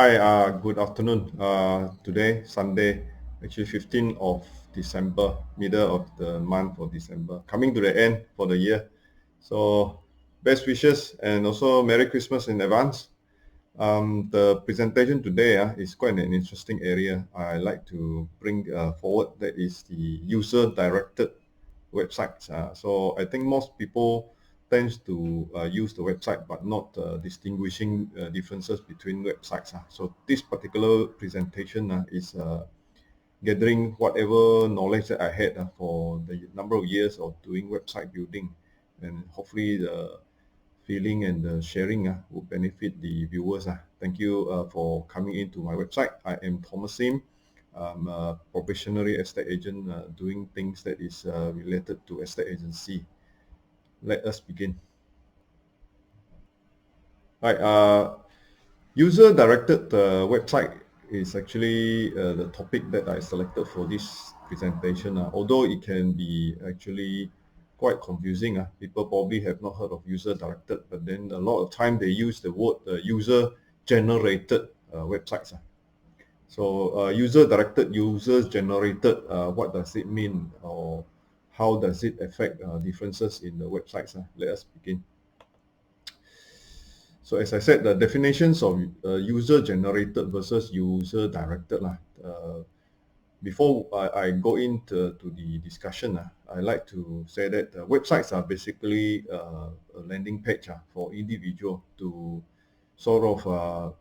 Hi, good afternoon. Today, Sunday, actually 15th of December, middle of the month of December, coming to the end for the year. So, best wishes and also Merry Christmas in advance. The presentation today is quite an interesting area. I like to bring forward that is the user-directed websites. So I think most people tends to use the website but not distinguishing differences between websites. So this particular presentation is gathering whatever knowledge that I had for the number of years of doing website building, and hopefully the feeling and the sharing will benefit the viewers. Thank you for coming into my website. I am Thomas Sim. I'm a professional estate agent doing things that is related to estate agency. Let us begin. Right. User-directed website is actually the topic that I selected for this presentation. Although it can be actually quite confusing. People probably have not heard of user-directed, but then a lot of time they use the word user-generated websites. So user-directed, users-generated, what does it mean, or how does it affect differences in the websites? Let us begin. So as I said, the definitions of user-generated versus user-directed. Before I go into the discussion, I like to say that websites are basically a landing page for individual to sort of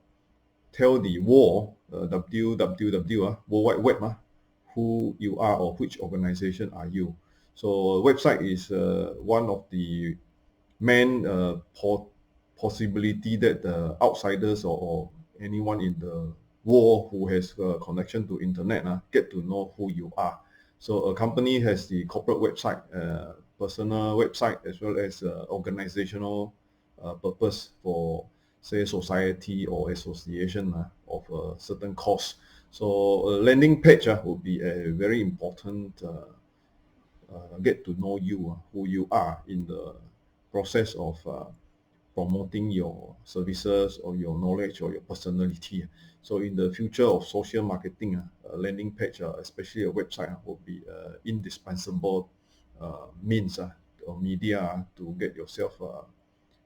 tell the world, www, World Wide Web, who you are or which organization are you. So website is one of the main possibility that outsiders or anyone in the world who has a connection to internet get to know who you are. So a company has the corporate website, personal website, as well as organizational purpose for, say, society or association of a certain cause. So a landing page would be a very important get to know you, who you are in the process of promoting your services or your knowledge or your personality. So in the future of social marketing, a landing page, especially a website, will be indispensable means or media to get yourself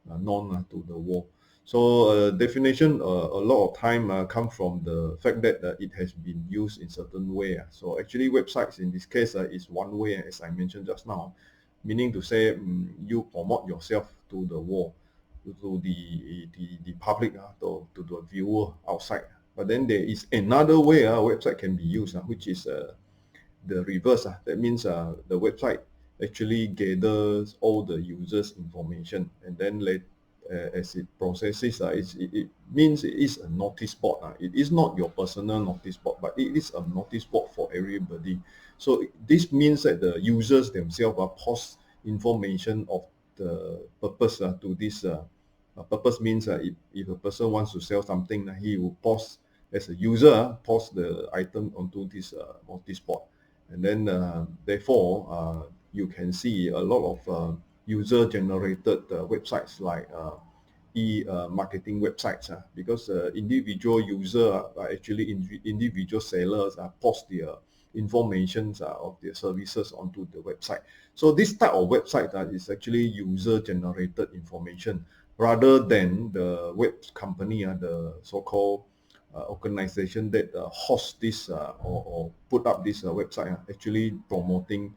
known to the world. So definition a lot of time come from the fact that it has been used in certain way. So actually websites in this case is one way, as I mentioned just now, meaning to say you promote yourself to the world, to the public, to the viewer outside. But then there is another way a website can be used, which is the reverse. That means the website actually gathers all the users' information, and then as it processes, it means it is a notice board. It is not your personal notice board, but it is a notice board for everybody. So this means that the users themselves post information of the purpose to this. Purpose means if a person wants to sell something, he will post as a user, post the item onto this notice board. And then therefore you can see a lot of user generated websites like marketing websites, because individual user are actually individual sellers post their informations of their services onto the website. So this type of website is actually user generated information rather than the web company, the so-called organization that host this or put up this website, actually promoting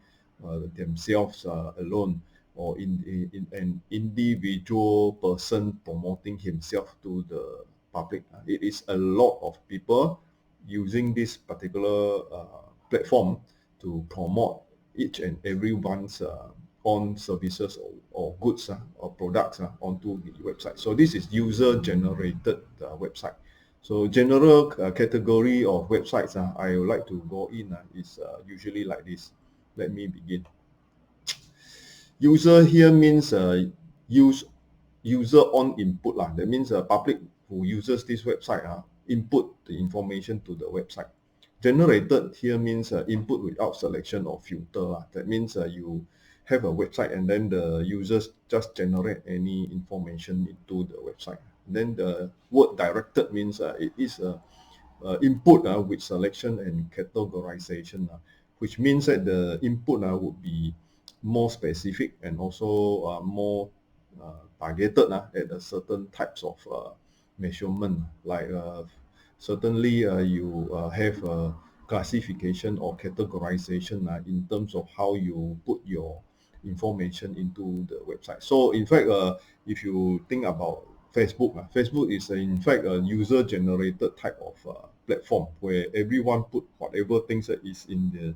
themselves alone, or in an individual person promoting himself to the public. It is a lot of people using this particular platform to promote each and everyone's own services or goods or products onto the website. So this is user generated website. So general category of websites I would like to go in is usually like this. Let me begin. User here means user on input lah. That means public who uses this website input the information to the website. Generated here means input without selection or filter. That means you have a website and then the users just generate any information into the website. Then the word directed means it is a input with selection and categorization, which means that the input would be more specific and also more targeted at a certain types of measurement. Like certainly you have a classification or categorization in terms of how you put your information into the website. So in fact, if you think about Facebook, Facebook is in fact a user-generated type of platform where everyone put whatever things that is in the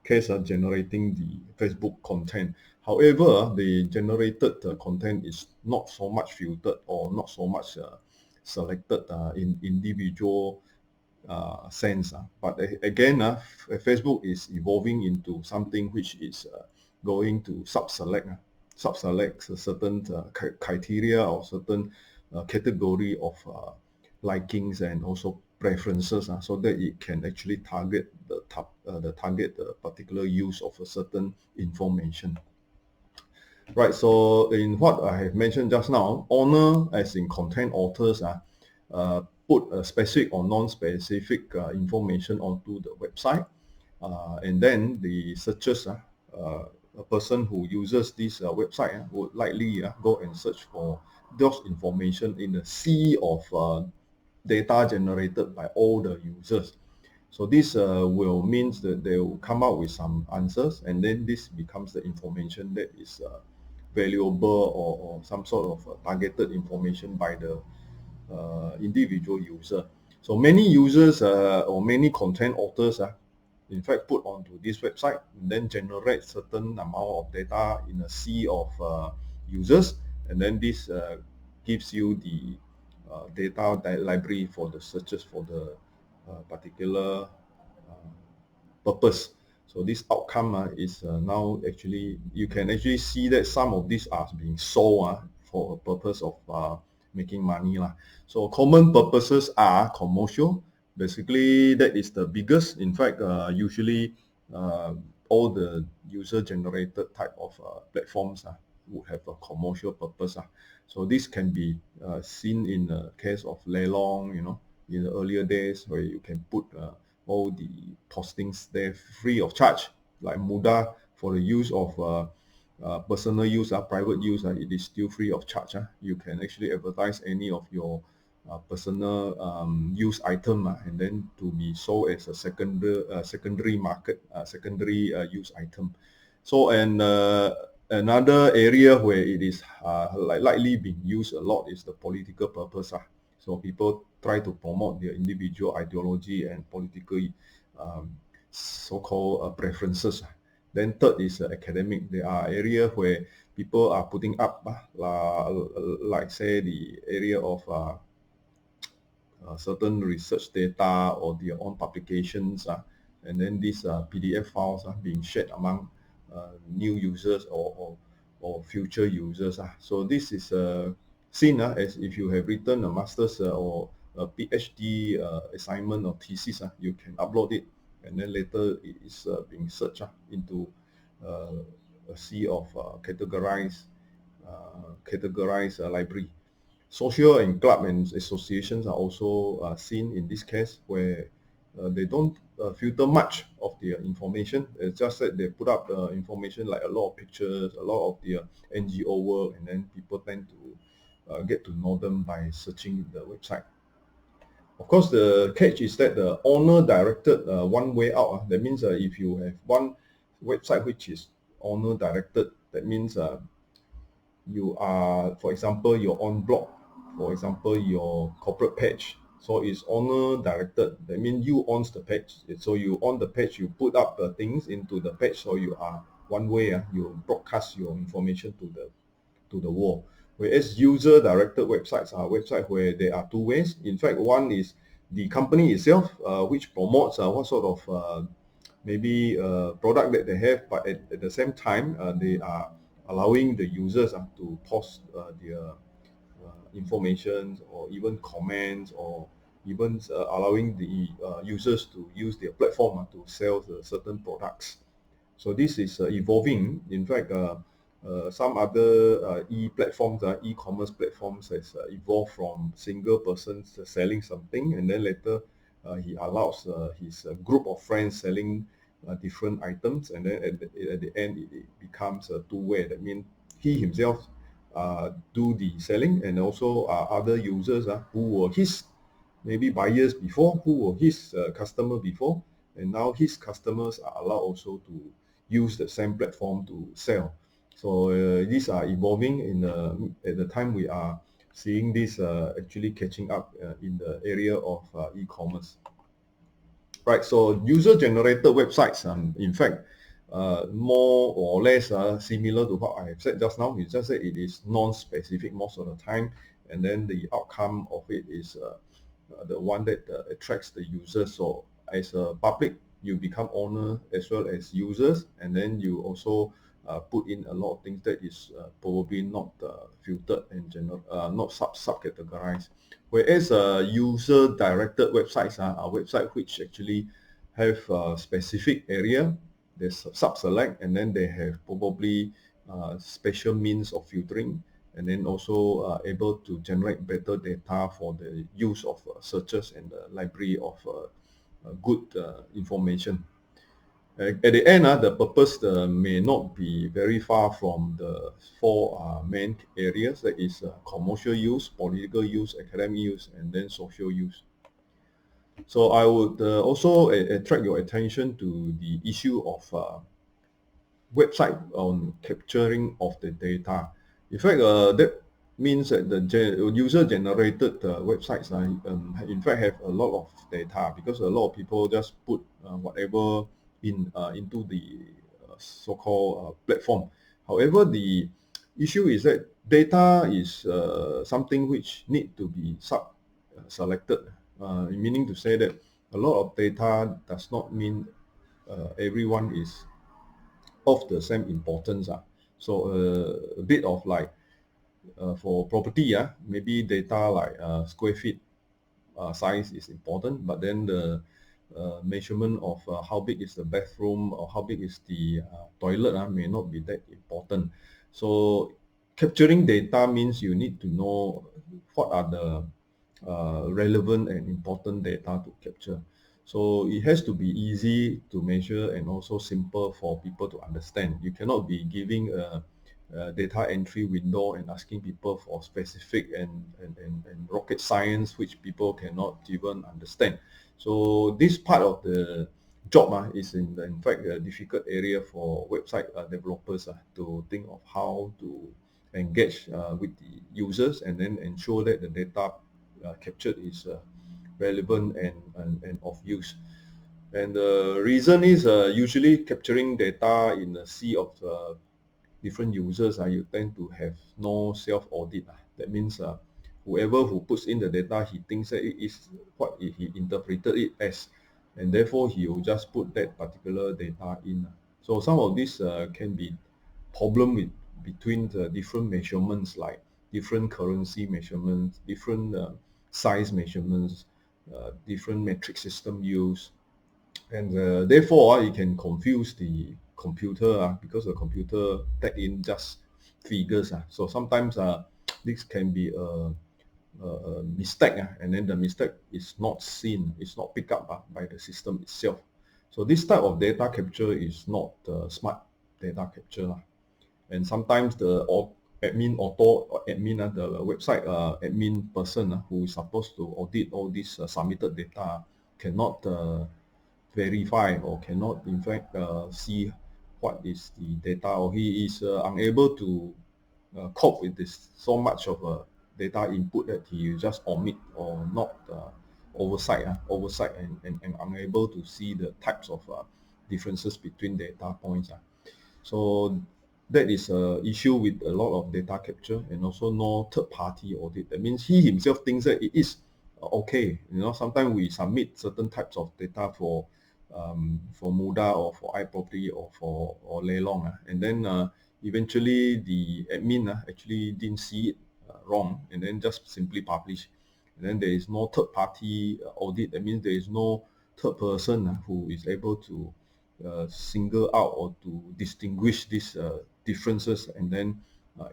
case of generating the Facebook content. However, the generated content is not so much filtered or not so much selected in individual sense. But again, Facebook is evolving into something which is going to sub-select a certain criteria or certain category of likings and also preferences, so that it can actually target the particular use of a certain information. Right. So in what I have mentioned just now, honor as in content authors put a specific or non-specific information onto the website, and then the searchers, a person who uses this website would likely go and search for those information in the sea of data generated by all the users. So this will means that they will come out with some answers, and then this becomes the information that is valuable or some sort of targeted information by the individual user. So many users or many content authors in fact put onto this website and then generate certain amount of data in a sea of users, and then this gives you the data library for the searches for the particular purpose. So this outcome is now actually, you can actually see that some of these are being sold for a purpose of making money. So common purposes are commercial. Basically, that is the biggest. In fact, usually all the user-generated type of platforms would have a commercial purpose. So this can be seen in the case of Lelong, in the earlier days where you can put all the postings there free of charge, like Mudah for the use of personal use, private use, it is still free of charge. You can actually advertise any of your personal use item and then to be sold as a secondary market, secondary use item. So and another area where it is likely being used a lot is the political purpose. So people try to promote their individual ideology and political so-called preferences. Then third is academic. There are areas where people are putting up like say the area of certain research data or their own publications, and then these PDF files are being shared among new users or future users. So this is seen as if you have written a master's or a PhD assignment or thesis, you can upload it, and then later it is being searched into a sea of categorized library. Social and club and associations are also seen in this case, where they don't filter much of their information. It's just that they put up information like a lot of pictures, a lot of their NGO work, and then people tend to get to know them by searching the website. Of course, the catch is that the owner directed one way out. That means if you have one website which is owner directed, that means you are, for example, your own blog, for example, your corporate page. So it's owner directed. That means you owns the page. So you own the page, you put up the things into the page. So you are one way, you broadcast your information to the world. Whereas user directed websites are websites where there are two ways. In fact, one is the company itself, which promotes what sort of maybe product that they have, but at the same time, they are allowing the users to post their information or even comments, or even allowing the users to use their platform to sell certain products. So this is evolving. In fact, some other e-platforms, e-commerce platforms has evolved from single persons selling something, and then later he allows his group of friends selling different items, and then at the end it becomes a two-way. That means he himself do the selling, and also other users who were his maybe buyers before, who were his customer before, and now his customers are allowed also to use the same platform to sell. So these are evolving at the time we are seeing this actually catching up in the area of e-commerce. Right, so user-generated websites, in fact, more or less similar to what I have said just now. It's just that it is non-specific most of the time, and then the outcome of it is the one that attracts the users. So as a public, you become owner as well as users, and then you also put in a lot of things that is probably not filtered and not subcategorized. Whereas user-directed websites are websites which actually have a specific area, they sub-select, and then they have probably special means of filtering, and then also able to generate better data for the use of searches and the library of good information. At the end, the purpose may not be very far from the four main areas, that is commercial use, political use, academic use, and then social use. So I would also attract your attention to the issue of website on capturing of the data. In fact, that means that the user-generated websites in fact have a lot of data, because a lot of people just put whatever into the so-called platform. However, the issue is that data is something which need to be selected, meaning to say that a lot of data does not mean everyone is of the same importance. So a bit of like for property, maybe data like square feet size is important, but then the measurement of how big is the bathroom or how big is the toilet may not be that important. So capturing data means you need to know what are the relevant and important data to capture. So it has to be easy to measure and also simple for people to understand. You cannot be giving a data entry window and asking people for specific and rocket science which people cannot even understand. So this part of the job is in fact a difficult area for website developers to think of how to engage with the users and then ensure that the data captured is relevant and of use. And the reason is usually capturing data in a sea of different users, you tend to have no self-audit. That means whoever who puts in the data, he thinks that it is what he interpreted it as, and therefore he will just put that particular data in. So some of this can be problem with between the different measurements, like different currency measurements, different size measurements, different metric system use, and therefore it can confuse the computer because the computer tag in just figures. So sometimes this can be a mistake, and then the mistake is not seen, it's not picked up by the system itself. So this type of data capture is not smart data capture. And sometimes the admin the website admin person who is supposed to audit all this submitted data cannot verify or cannot in fact see what is the data, or he is unable to cope with this so much of data input that he just omit or not oversight and unable to see the types of differences between data points. So that is a issue with a lot of data capture, and also no third party audit. That means he himself thinks that it is okay. Sometimes we submit certain types of data for Muda or for iProperty or Lelong, and then eventually the admin actually didn't see it wrong, and then just simply publish. And then there is no third party audit. That means there is no third person who is able to single out or to distinguish these differences and then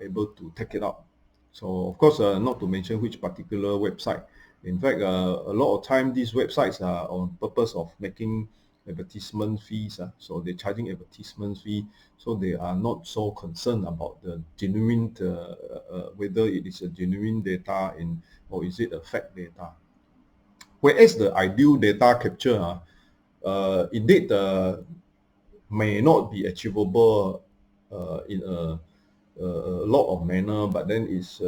able to take it out. So of course, not to mention which particular website. In fact, a lot of time these websites are on purpose of making advertisement fees. So they're charging advertisement fee. So they are not so concerned about the genuine, whether it is a genuine data or is it a fake data. Whereas the ideal data capture, indeed, may not be achievable in a lot of manner, but then it's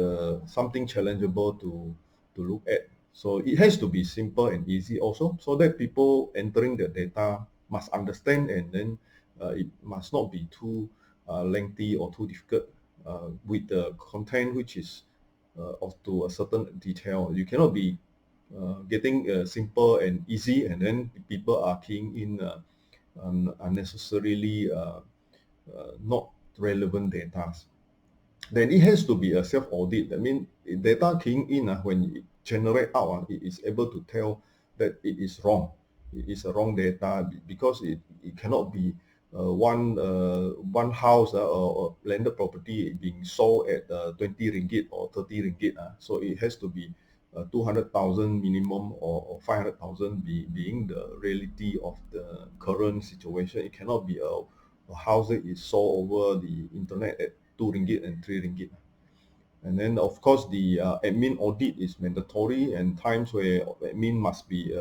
something challengeable to look at. So it has to be simple and easy also, so that people entering the data must understand, and then it must not be too lengthy or too difficult with the content which is of to a certain detail. You cannot be getting simple and easy, and then people are keying in unnecessarily not relevant data. Then it has to be a self-audit. I mean, data keying in, when it generate out, it is able to tell that it is wrong. It is a wrong data because it cannot be one house or landed property being sold at 20 ringgit or 30 ringgit. So it has to be 200,000 minimum or 500,000 being the reality of the current situation. It cannot be a house that is sold over the internet at 2 ringgit and 3 ringgit. And then of course the admin audit is mandatory, and times where admin must be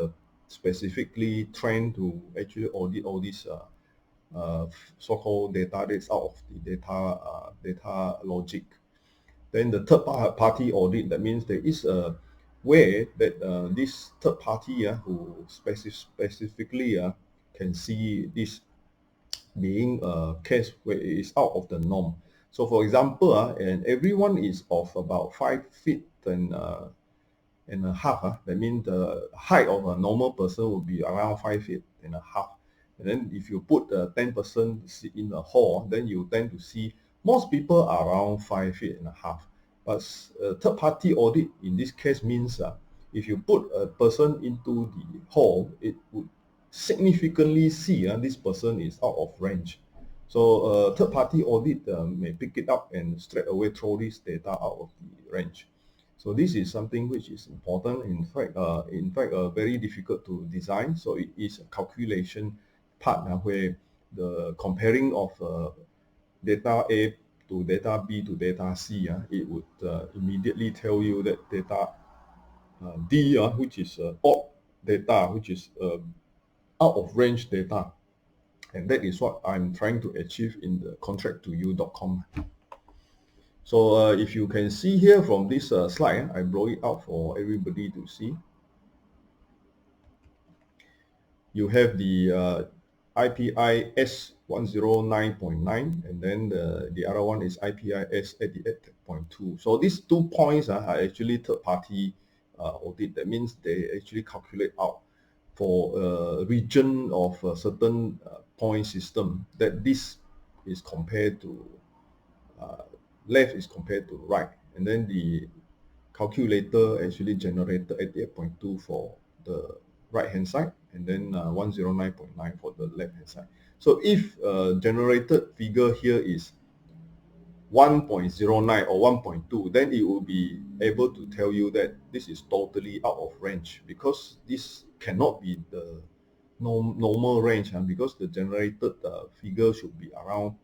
specifically trained to actually audit all these so-called data that's out of the data logic. Then the third party audit, that means there is a way that this third party who specifically can see this being a case where it is out of the norm. So for example, and everyone is of about 5 feet and a half. That means the height of a normal person would be around 5 feet and a half. And then if you put 10 person in a hall, then you tend to see most people are around 5 feet and a half. But third party audit in this case means if you put a person into the hall, it would significantly see this person is out of range. So third party audit may pick it up and straight away throw this data out of the range. So this is something which is important. In fact, very difficult to design. So it is a calculation part where the comparing of data A to data B to data C, it would immediately tell you that data D, which is odd data, which is out of range data. And that is what I'm trying to achieve in the contract2you.com. So if you can see here from this slide, I blow it out for everybody to see. You have the IPI S109.9, and then the other one is IPI S88.2. So these 2 points are actually third-party audit. That means they actually calculate out for a region of a certain point system that this is compared to left is compared to right, and then the calculator actually generated 88.2 for the right hand side, and then 109.9 for the left hand side. So if generated figure here is 1.09 or 1.2, then it will be able to tell you that this is totally out of range, because this cannot be the normal range, because the generated figure should be around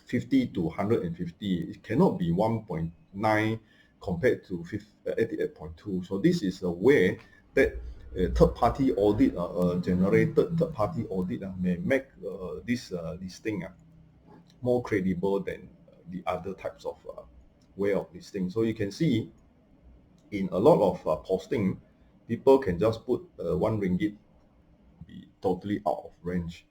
50 to 150. It cannot be 1.9 compared to 88.2. So this is a way that a third-party audit, generated third-party audit may make this listing more credible than the other types of way of listing. So you can see in a lot of posting, people can just put 1 ringgit, be totally out of range.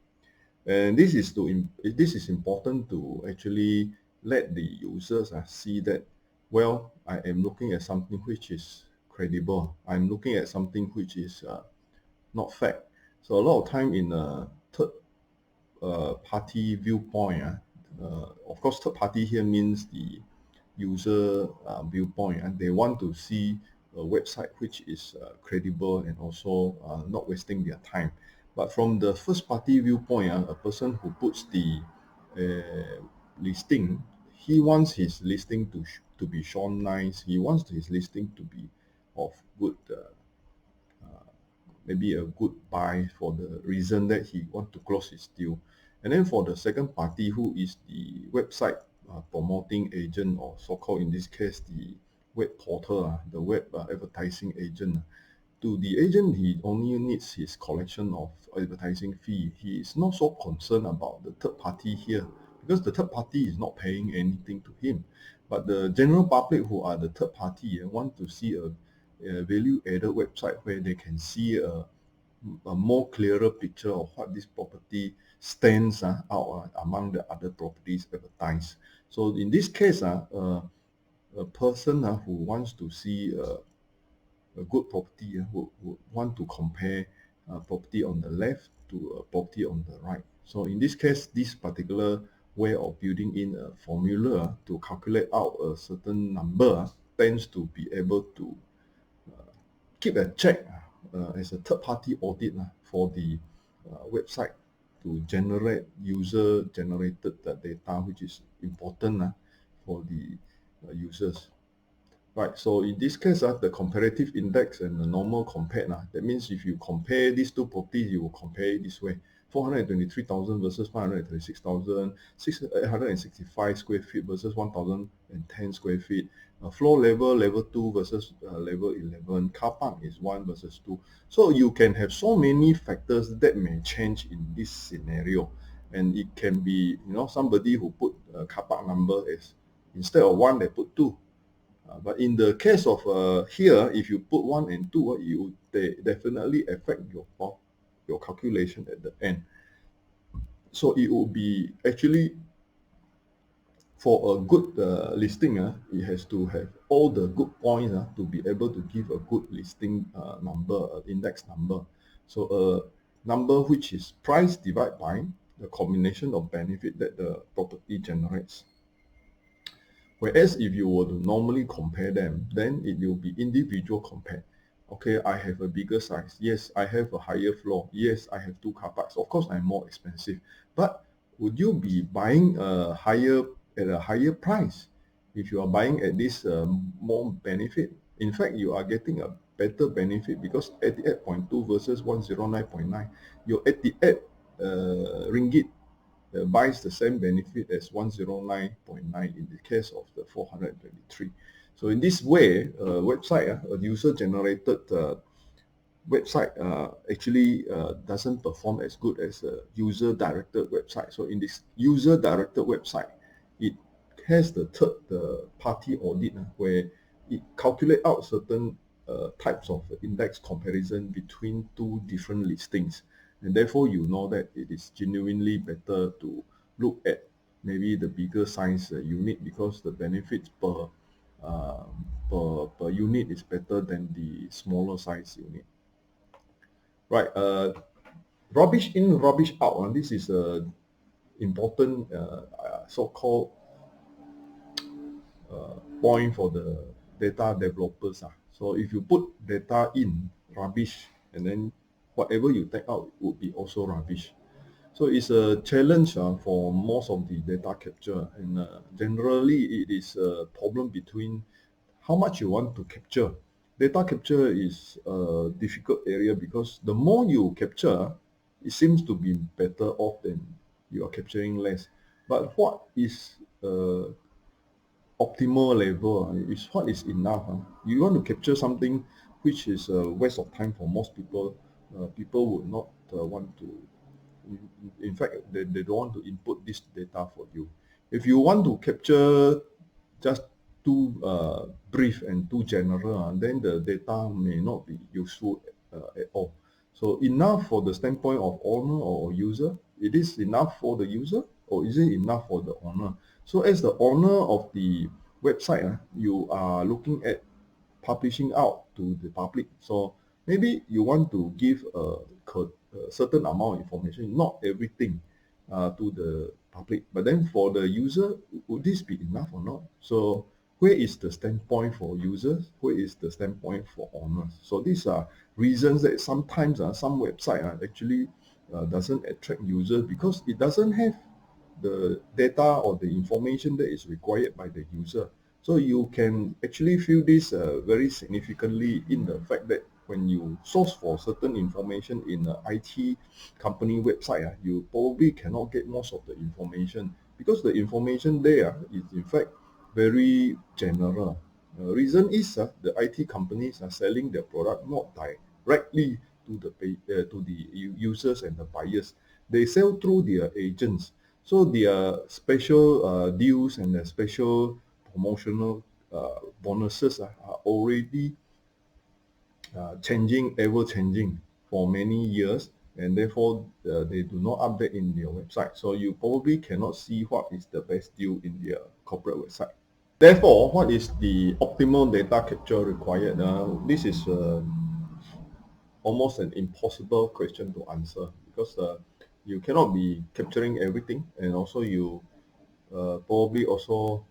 And this is important to actually let the users see that, well, I am looking at something which is credible. I'm looking at something which is not fact. So a lot of time in a third party viewpoint, of course, third party here means the user viewpoint, and they want to see a website which is credible and also not wasting their time. But from the first party viewpoint, a person who puts the listing, he wants his listing to be shown nice. He wants his listing to be of good, maybe a good buy for the reason that he want to close his deal. And then for the second party, who is the website promoting agent, or so-called in this case the web portal, the web advertising agent. To the agent, he only needs his collection of advertising fee. He is not so concerned about the third party here, because the third party is not paying anything to him. But the general public, who are the third party, want to see a value-added website where they can see a more clearer picture of what this property stands out among the other properties advertised. So in this case, a person who wants to see a good property would want to compare property on the left to a property on the right. So in this case, this particular way of building in a formula to calculate out a certain number tends to be able to keep a check as a third-party audit for the website to generate user-generated data, which is important for the users. Right, so in this case, the comparative index and the normal compared, that means if you compare these two properties, you will compare it this way: 423,000 versus 536,000, 865 square feet versus 1,010 square feet, floor level 2 versus level 11, car park is 1 versus 2. So you can have so many factors that may change in this scenario. And it can be, somebody who put a car park number as, instead of 1, they put 2. But in the case of here, if you put 1 and 2, they definitely affect your calculation at the end. So it will be actually, for a good listing, it has to have all the good points to be able to give a good listing number, index number. So a number which is price divided by the combination of benefit that the property generates. Whereas if you were to normally compare them, then it will be individual compare. Okay, I have a bigger size. Yes, I have a higher floor. Yes, I have 2 car parks. Of course, I'm more expensive. But would you be buying at a higher price if you are buying at this more benefit? In fact, you are getting a better benefit, because 88.2 versus 109.9, your 88 ringgit buys the same benefit as 109.9 in the case of the 423. So in this way, a user-generated website actually doesn't perform as good as a user-directed website. So in this user-directed website, it has the third party audit where it calculates out certain types of index comparison between 2 different listings. And therefore, you know that it is genuinely better to look at maybe the bigger size unit, because the benefits per unit is better than the smaller size unit. Right, rubbish in, rubbish out. This is a important so-called point for the data developers. So if you put data in, rubbish, and then whatever you take out would be also rubbish. So it's a challenge for most of the data capture, and generally it is a problem between how much you want to capture. Data capture is a difficult area, because the more you capture, it seems to be better off than you are capturing less. But what is optimal level is what is enough. You want to capture something which is a waste of time for most people. People would not want to, in fact, they don't want to input this data for you. If you want to capture just too brief and too general, then the data may not be useful at all. So enough for the standpoint of owner or user? It is enough for the user, or is it enough for the owner? So as the owner of the website, you are looking at publishing out to the public. So maybe you want to give a certain amount of information, not everything, to the public. But then for the user, would this be enough or not? So where is the standpoint for users? Where is the standpoint for owners? So these are reasons that sometimes some websites actually doesn't attract users because it doesn't have the data or the information that is required by the user. So you can actually feel this very significantly in the fact that when you source for certain information in an IT company website, you probably cannot get most of the information because the information there is in fact very general. Reason is the IT companies are selling their product not directly to the users and the buyers. They sell through their agents. So their special deals and their special promotional bonuses are already changing, ever changing for many years, and therefore they do not update in their website. So you probably cannot see what is the best deal in their corporate website. Therefore, what is the optimal data capture required? This is almost an impossible question to answer because you cannot be capturing everything, and also you probably also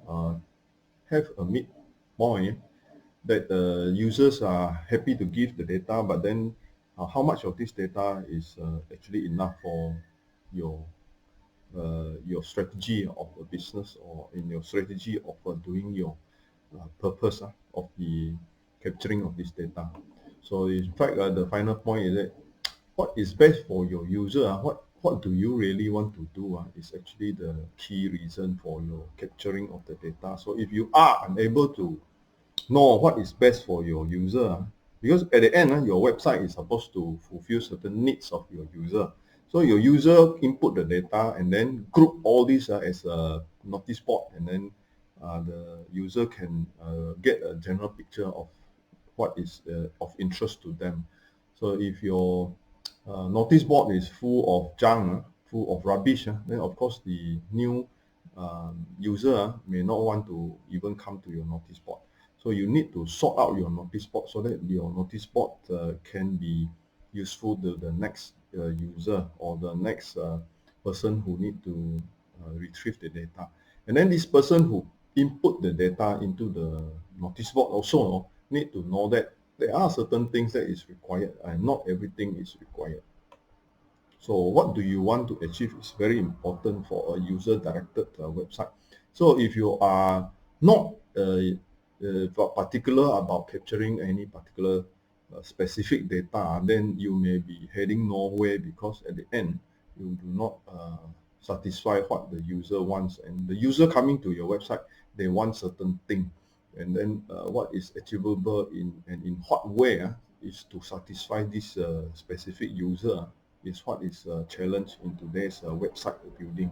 uh, have a midpoint that the users are happy to give the data, but then how much of this data is actually enough for your strategy of a business or in your strategy of doing your purpose of the capturing of this data. So in fact, the final point is that what is best for your user, what do you really want to do is actually the key reason for your capturing of the data. So if you are unable to know what is best for your user, because at the end your website is supposed to fulfill certain needs of your user. So your user input the data and then group all these as a notice board, and then the user can get a general picture of what is of interest to them. So if your notice board is full of junk, full of rubbish, then of course the new user may not want to even come to your notice board. So you need to sort out your notice board so that your notice board can be useful to the next user or the next person who need to retrieve the data. And then this person who input the data into the notice board also need to know that there are certain things that is required and not everything is required. So what do you want to achieve is very important for a user-directed website. So if you are not particular about capturing any particular specific data, then you may be heading nowhere because at the end, you do not satisfy what the user wants. And the user coming to your website, they want certain thing. And then what is achievable and in what way is to satisfy this specific user is what is a challenge in today's website building.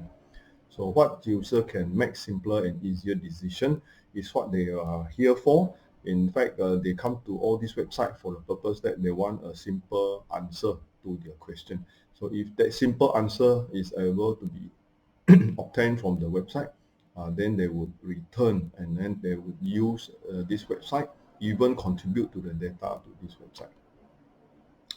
So what user can make simpler and easier decision is what they are here for. In fact, they come to all these websites for the purpose that they want a simple answer to their question. So if that simple answer is able to be obtained from the website, then they would return and then they would use this website, even contribute to the data to this website.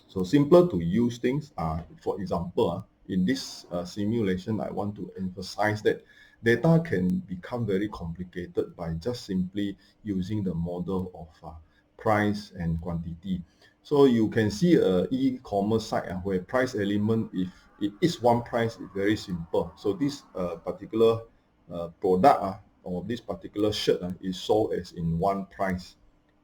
So simpler to use things are, for example, in this simulation, I want to emphasize that data can become very complicated by just simply using the model of price and quantity. So you can see a e-commerce site where price element, if it is one price, is very simple. So this particular product or this particular shirt is sold as in one price.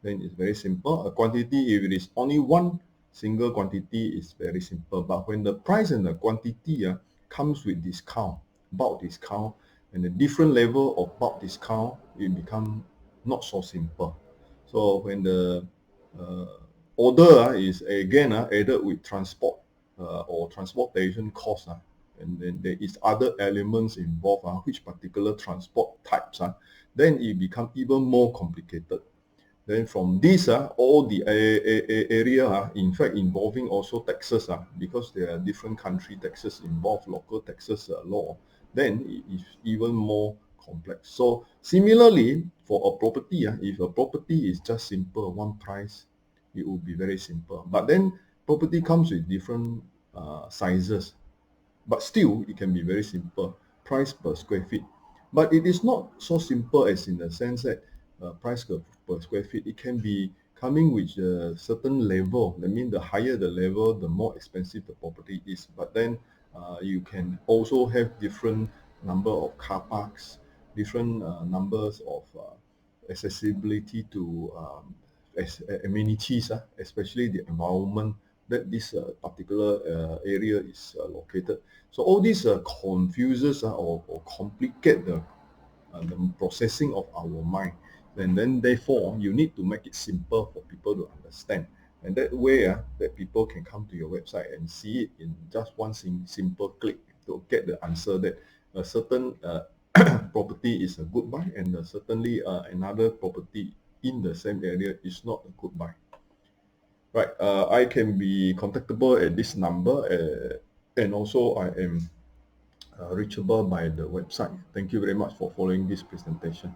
Then it's very simple. A quantity, if it is only one single quantity, is very simple. But when the price and the quantity comes with discount, bulk discount, and a different level of bulk discount, it become not so simple. So when the uh, order is again added with transport or transportation cost, and then there is other elements involved, which particular transport types, then it become even more complicated. Then from this, all the area, in fact, involving also taxes, because there are different country taxes involved, local taxes law, then it is even more complex. So similarly, for a property, if a property is just simple, one price, it will be very simple. But then property comes with different sizes, but still it can be very simple, price per square feet. But it is not so simple as in the sense that price per square feet, it can be coming with a certain level. That means the higher the level, the more expensive the property is. But then you can also have different number of car parks, different numbers of accessibility to amenities, especially the environment that this particular area is located. So all these confuses or complicate the processing of our mind. And then therefore, you need to make it simple for people to understand. And that way, that people can come to your website and see it in just one simple click to get the answer that a certain property is a good buy, and certainly another property in the same area is not a good buy. Right, I can be contactable at this number, and also I am reachable by the website. Thank you very much for following this presentation.